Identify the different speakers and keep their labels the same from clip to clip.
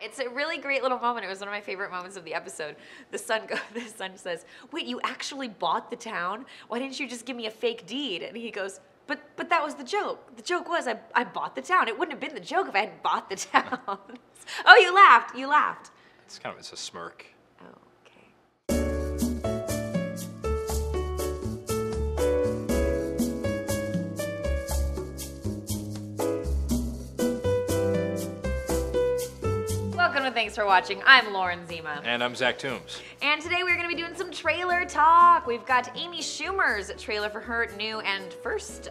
Speaker 1: It's a really great little moment. It was one of my favorite moments of the episode. The son says, "Wait, you actually bought the town? Why didn't you just give me a fake deed?" And he goes, But that was the joke. The joke was I bought the town. It wouldn't have been the joke if I hadn't bought the town." Oh, you laughed. You laughed.
Speaker 2: It's a smirk.
Speaker 1: Oh, okay. Welcome to Thanks for Watching. I'm Lauren Zima.
Speaker 2: And I'm Zach Toombs.
Speaker 1: And today we're going to be doing some trailer talk. We've got Amy Schumer's trailer for her new and first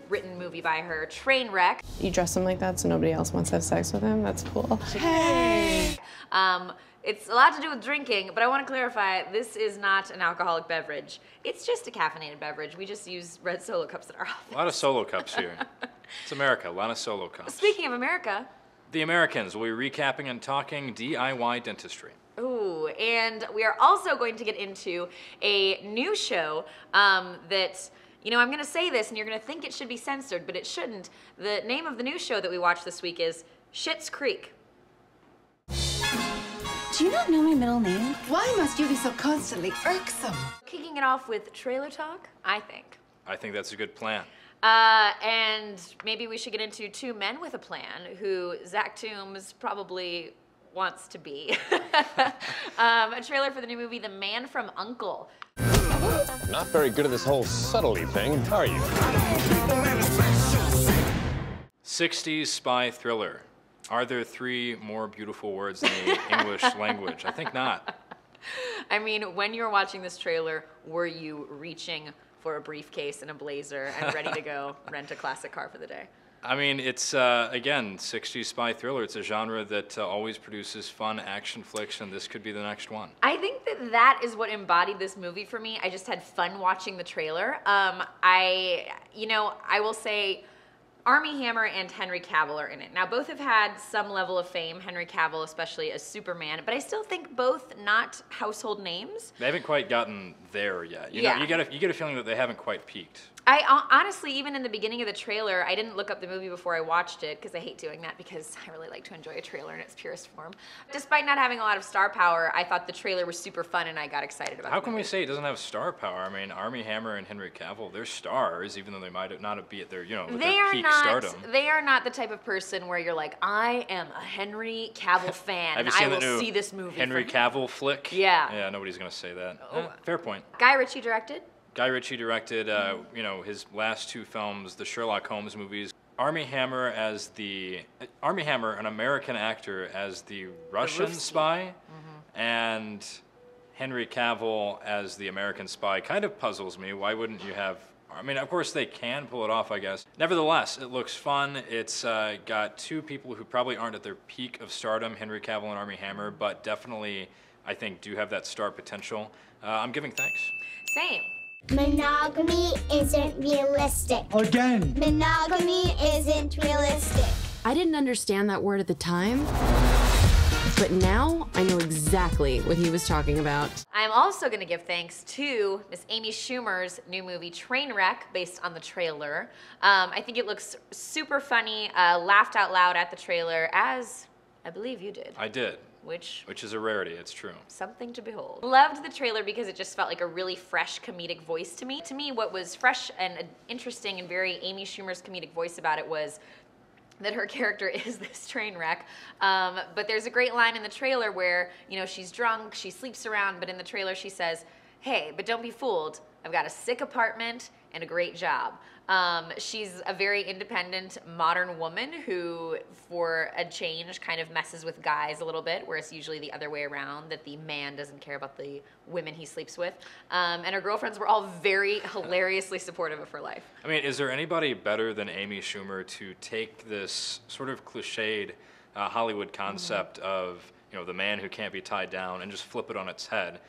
Speaker 1: written movie by her, Trainwreck.
Speaker 3: You dress him like that so nobody else wants to have sex with him? That's cool.
Speaker 1: Hey! It's a lot to do with drinking, but I want to clarify, this is not an alcoholic beverage. It's just a caffeinated beverage. We just use red Solo cups at our office.
Speaker 2: A lot of Solo cups here. It's America, a lot of Solo cups.
Speaker 1: Speaking of America.
Speaker 2: The Americans will be recapping and talking DIY dentistry.
Speaker 1: Ooh, and we are also going to get into a new show that, you know, I'm going to say this and you're going to think it should be censored, but it shouldn't. The name of the new show that we watched this week is Schitt's Creek.
Speaker 4: Do you not know my middle name? Why must you be so constantly irksome?
Speaker 1: Kicking it off with trailer talk, I think.
Speaker 2: I think that's a good plan.
Speaker 1: And maybe we should get into two men with a plan who Zach Toombs probably wants to be. A trailer for the new movie, The Man from U.N.C.L.E.
Speaker 5: Not very good at this whole subtlety thing, are you?
Speaker 2: 60s spy thriller. Are there three more beautiful words in the English language? I think not.
Speaker 1: I mean, when you were watching this trailer, were you reaching for a briefcase and a blazer and ready to go rent a classic car for the day?
Speaker 2: I mean, it's, again, 60s spy thriller. It's a genre that always produces fun action flicks, and this could be the next one.
Speaker 1: I think that is what embodied this movie for me. I just had fun watching the trailer. I will say Armie Hammer and Henry Cavill are in it. Now, both have had some level of fame, Henry Cavill especially as Superman, but I still think both not household names.
Speaker 2: They haven't quite gotten there yet. You know, you get a feeling that they haven't quite peaked.
Speaker 1: I honestly, even in the beginning of the trailer, I didn't look up the movie before I watched it because I hate doing that because I really like to enjoy a trailer in its purest form. Despite not having a lot of star power, I thought the trailer was super fun and I got excited about it.
Speaker 2: How can we say it doesn't have star power? I mean, Armie Hammer and Henry Cavill, they're stars, even though they might not be at their, with their peak stardom.
Speaker 1: They are not the type of person where you're like, I am a Henry Cavill fan and I will see this movie.
Speaker 2: Henry Cavill flick?
Speaker 1: Yeah.
Speaker 2: Yeah, nobody's going to say that. Fair point.
Speaker 1: Guy Ritchie directed.
Speaker 2: Guy Ritchie directed, his last two films, the Sherlock Holmes movies. Armie Hammer, an American actor, as the Russian spy, and Henry Cavill as the American spy kind of puzzles me. Why wouldn't you have? I mean, of course they can pull it off, I guess. Nevertheless, it looks fun. It's got two people who probably aren't at their peak of stardom, Henry Cavill and Armie Hammer, but definitely, I think, do have that star potential. I'm giving thanks.
Speaker 1: Same.
Speaker 6: Monogamy isn't realistic.
Speaker 7: Again.
Speaker 6: Monogamy isn't realistic.
Speaker 3: I didn't understand that word at the time, but now I know exactly what he was talking about.
Speaker 1: I'm also going to give thanks to Miss Amy Schumer's new movie, Trainwreck, based on the trailer. I think it looks super funny, laughed out loud at the trailer, as I believe you did.
Speaker 2: I did.
Speaker 1: Which
Speaker 2: is a rarity, it's true.
Speaker 1: Something to behold. Loved the trailer because it just felt like a really fresh comedic voice to me. To me, what was fresh and interesting and very Amy Schumer's comedic voice about it was that her character is this train wreck. But there's a great line in the trailer where, she's drunk, she sleeps around, but in the trailer she says, "Hey, but don't be fooled. I've got a sick apartment and a great job." She's a very independent, modern woman who, for a change, kind of messes with guys a little bit, where it's usually the other way around, that the man doesn't care about the women he sleeps with. And her girlfriends were all very hilariously supportive of her life.
Speaker 2: I mean, is there anybody better than Amy Schumer to take this sort of cliched Hollywood concept of, the man who can't be tied down and just flip it on its head?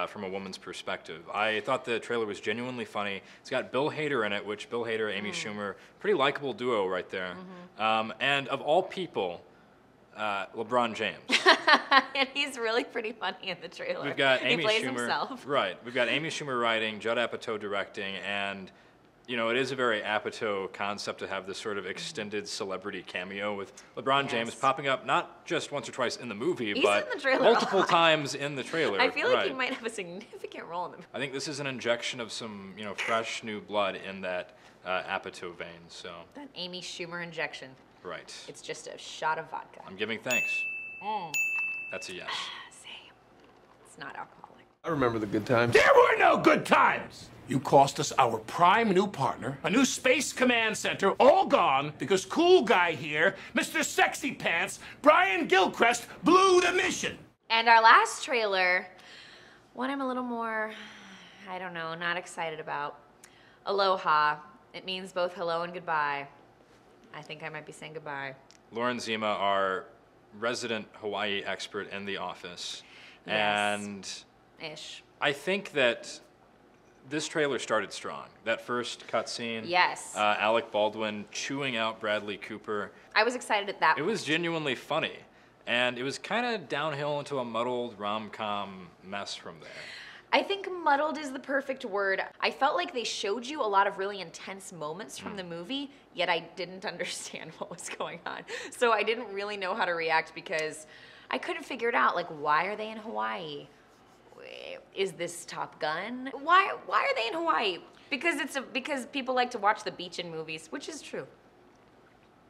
Speaker 2: From a woman's perspective. I thought the trailer was genuinely funny. It's got Bill Hader in it, which Bill Hader, Amy Schumer, pretty likable duo right there. And of all people, LeBron James.
Speaker 1: And he's really pretty funny in the trailer.
Speaker 2: We've got Amy
Speaker 1: he plays
Speaker 2: Schumer,
Speaker 1: himself.
Speaker 2: Right. We've got Amy Schumer writing, Judd Apatow directing, and You know, it is a very Apatow concept to have this sort of extended celebrity cameo with LeBron James popping up not just once or twice in the movie, but
Speaker 1: in the trailer
Speaker 2: multiple times in the trailer.
Speaker 1: I feel like he might have a significant role in the movie.
Speaker 2: I think this is an injection of some, you know, fresh new blood in that Apatow vein. So
Speaker 1: That Amy Schumer injection.
Speaker 2: right.
Speaker 1: It's just a shot of vodka.
Speaker 2: I'm giving thanks. That's a yes.
Speaker 1: Same. It's not alcoholic.
Speaker 7: I remember the good times.
Speaker 8: There were no good times. You cost us our prime new partner, a new space command center, all gone because cool guy here, Mr. Sexy Pants, Brian Gilchrist, blew the mission.
Speaker 1: And our last trailer, one I'm a little more, I don't know, not excited about. Aloha. It means both hello and goodbye. I think I might be saying goodbye.
Speaker 2: Lauren Zima, our resident Hawaii expert in the office.
Speaker 1: Yes.
Speaker 2: And
Speaker 1: Ish.
Speaker 2: I think that this trailer started strong. That first cutscene.
Speaker 1: Yes.
Speaker 2: Alec Baldwin chewing out Bradley Cooper.
Speaker 1: I was excited at that
Speaker 2: It was genuinely funny. And it was kind of downhill into a muddled rom-com mess from there.
Speaker 1: I think muddled is the perfect word. I felt like they showed you a lot of really intense moments from the movie, yet I didn't understand what was going on. So I didn't really know how to react because I couldn't figure it out. Like, why are they in Hawaii? Is this Top Gun? Why are they in Hawaii? Because people like to watch the beach in movies, which is true.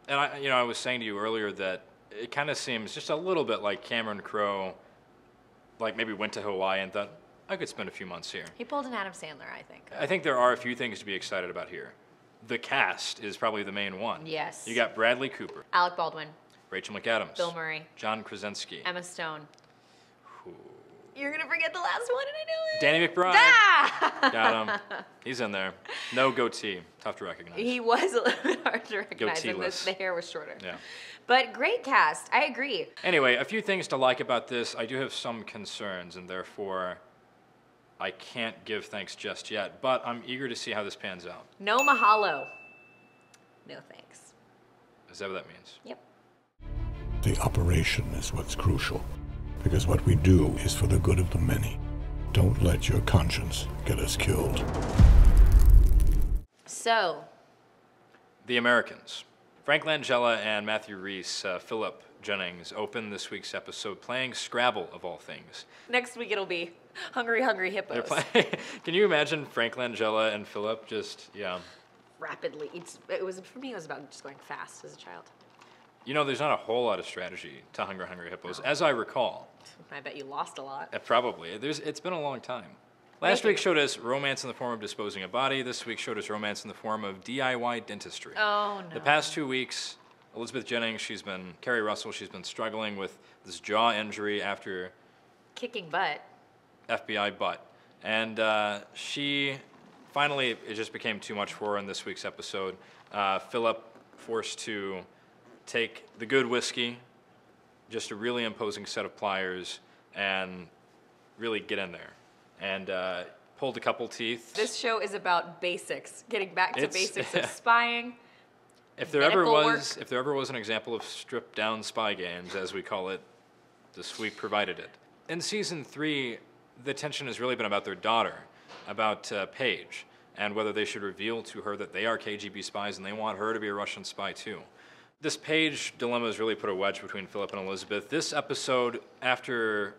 Speaker 2: And I was saying to you earlier that it kind of seems just a little bit like Cameron Crowe, like maybe went to Hawaii and thought, I could spend a few months here.
Speaker 1: He pulled an Adam Sandler, I think.
Speaker 2: I think there are a few things to be excited about here. The cast is probably the main one.
Speaker 1: Yes.
Speaker 2: You got Bradley Cooper,
Speaker 1: Alec Baldwin,
Speaker 2: Rachel McAdams,
Speaker 1: Bill Murray,
Speaker 2: John Krasinski,
Speaker 1: Emma Stone. You're gonna forget the last one, and I know it.
Speaker 2: Danny McBride.
Speaker 1: Ah!
Speaker 2: Got him. He's in there. No goatee. Tough to recognize.
Speaker 1: He was a little bit hard to recognize, and
Speaker 2: Goateeless.
Speaker 1: the hair was shorter.
Speaker 2: Yeah.
Speaker 1: But great cast. I agree.
Speaker 2: Anyway, a few things to like about this. I do have some concerns, and therefore I can't give thanks just yet. But I'm eager to see how this pans out.
Speaker 1: No mahalo. No thanks.
Speaker 2: Is that what that means?
Speaker 1: Yep.
Speaker 9: The operation is what's crucial, because what we do is for the good of the many. Don't let your conscience get us killed.
Speaker 1: So.
Speaker 2: The Americans. Frank Langella and Matthew Rhys, Philip Jennings, open this week's episode playing Scrabble, of all things.
Speaker 1: Next week it'll be Hungry Hungry
Speaker 2: They're
Speaker 1: Hippos.
Speaker 2: playing. Can you imagine Frank Langella and Philip just, yeah.
Speaker 1: Rapidly. For me, it was about just going fast as a child.
Speaker 2: You know, there's not a whole lot of strategy to Hungry Hungry Hippos, as I recall.
Speaker 1: I bet you lost a lot.
Speaker 2: Probably. It's been a long time. Last week showed us romance in the form of disposing a body. This week showed us romance in the form of DIY dentistry.
Speaker 1: Oh, no.
Speaker 2: The past 2 weeks, Elizabeth Jennings, Carrie Russell, she's been struggling with this jaw injury after
Speaker 1: Kicking butt.
Speaker 2: FBI butt. And she, finally, it just became too much for her in this week's episode. Philip forced to take the good whiskey, just a really imposing set of pliers, and really get in there. And pulled a couple teeth.
Speaker 1: This show is about basics, getting back to basics of
Speaker 2: yeah.
Speaker 1: spying.
Speaker 2: If there ever was an example of stripped down spy games, as we call it, this week provided it. In season 3, the tension has really been about their daughter, about Paige, and whether they should reveal to her that they are KGB spies and they want her to be a Russian spy too. This Paige dilemma has really put a wedge between Philip and Elizabeth. This episode, after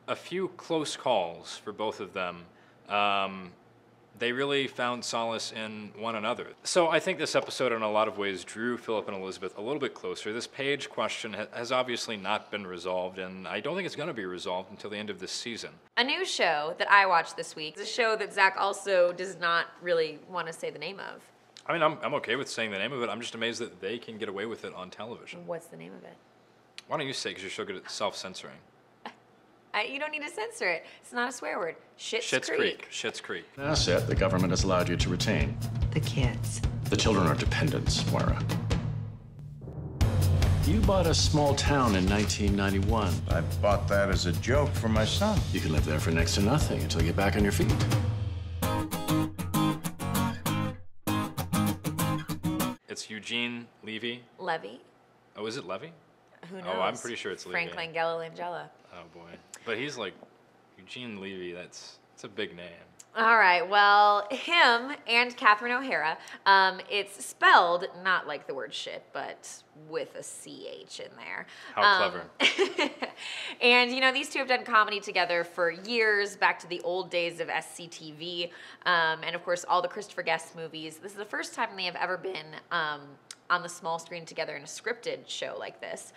Speaker 2: a few close calls for both of them, they really found solace in one another. So I think this episode in a lot of ways drew Philip and Elizabeth a little bit closer. This Paige question has obviously not been resolved, and I don't think it's going to be resolved until the end of this season.
Speaker 1: A new show that I watched this week is a show that Zach also does not really want to say the name of.
Speaker 2: I mean, I'm okay with saying the name of it. I'm just amazed that they can get away with it on television.
Speaker 1: What's the name of it?
Speaker 2: Why don't you say, because you're so good at self-censoring.
Speaker 1: You don't need to censor it. It's not a swear word. Schitt's
Speaker 2: Creek. Schitt's Creek.
Speaker 10: An asset the government has allowed you to retain.
Speaker 4: The kids.
Speaker 10: The children are dependents, Moira. You bought a small town in 1991.
Speaker 11: I bought that as a joke for my son.
Speaker 10: You can live there for next to nothing until you get back on your feet.
Speaker 2: It's Eugene Levy.
Speaker 1: Levy?
Speaker 2: Oh, is it Levy?
Speaker 1: Who knows?
Speaker 2: Oh, I'm pretty sure it's Levy.
Speaker 1: Frank Langella.
Speaker 2: Oh, boy. But he's like, Eugene Levy, that's a big name.
Speaker 1: All right, well, him and Catherine O'Hara, it's spelled not like the word shit, but with a CH in there.
Speaker 2: How clever.
Speaker 1: And, you know, these two have done comedy together for years, back to the old days of SCTV, and, of course, all the Christopher Guest movies. This is the first time they have ever been on the small screen together in a scripted show like this,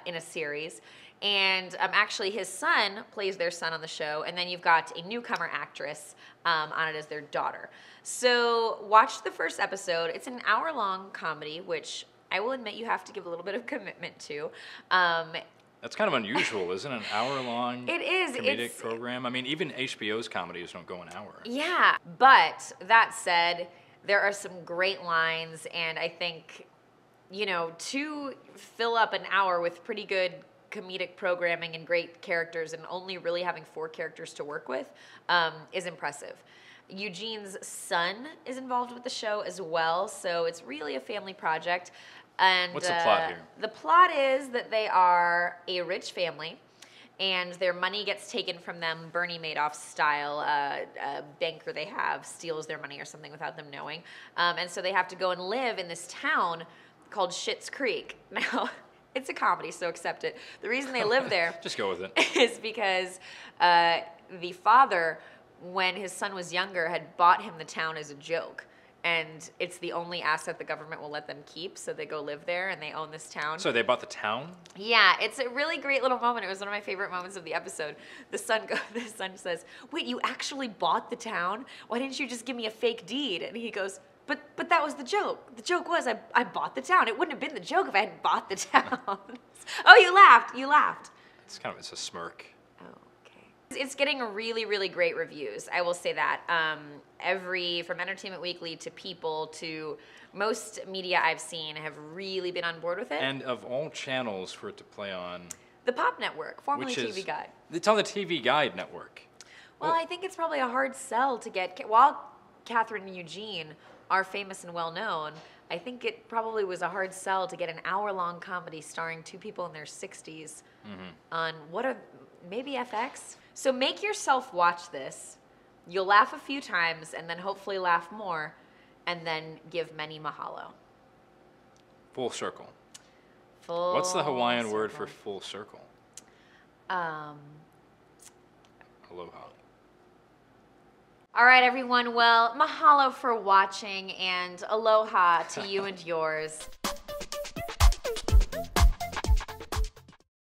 Speaker 1: in a series. And actually, his son plays their son on the show, and then you've got a newcomer actress on it as their daughter. So watch the first episode. It's an hour-long comedy, which I will admit you have to give a little bit of commitment to.
Speaker 2: That's kind of unusual, isn't it? An hour-long
Speaker 1: It is.
Speaker 2: comedic program. I mean, even HBO's comedies don't go an hour.
Speaker 1: Yeah, but that said, there are some great lines, and I think, you know, to fill up an hour with pretty good comedic programming and great characters and only really having 4 characters to work with is impressive. Eugene's son is involved with the show as well, so it's really a family project. And
Speaker 2: what's the plot here?
Speaker 1: The plot is that they are a rich family and their money gets taken from them, Bernie Madoff style. A banker they have steals their money or something without them knowing. And so they have to go and live in this town called Schitt's Creek. Now, it's a comedy, so accept it. The reason they live there
Speaker 2: just go with it.
Speaker 1: Is because the father, when his son was younger, had bought him the town as a joke. And it's the only asset the government will let them keep, so they go live there and they own this town.
Speaker 2: So they bought the town?
Speaker 1: Yeah, it's a really great little moment. It was one of my favorite moments of the episode. The son says, "Wait, you actually bought the town? Why didn't you just give me a fake deed?" And he goes, But that was the joke. The joke was I bought the town. It wouldn't have been the joke if I hadn't bought the town. Oh, you laughed. You laughed.
Speaker 2: It's a smirk.
Speaker 1: Oh, okay. It's getting really, really great reviews. I will say that. From Entertainment Weekly to People to most media I've seen have really been on board with it.
Speaker 2: And of all channels for it to play on,
Speaker 1: the Pop Network, formerly TV Guide.
Speaker 2: It's on the TV Guide network.
Speaker 1: Well, I think it's probably a hard sell to get. While Catherine and Eugene are famous and well known, I think it probably was a hard sell to get an hour-long comedy starring 2 people in their 60s on maybe FX. So make yourself watch this. You'll laugh a few times and then hopefully laugh more and then give many mahalo.
Speaker 2: Full circle.
Speaker 1: Full
Speaker 2: What's the Hawaiian
Speaker 1: circle.
Speaker 2: word for full circle? Aloha.
Speaker 1: All right, everyone. Well, mahalo for watching and aloha to you and yours.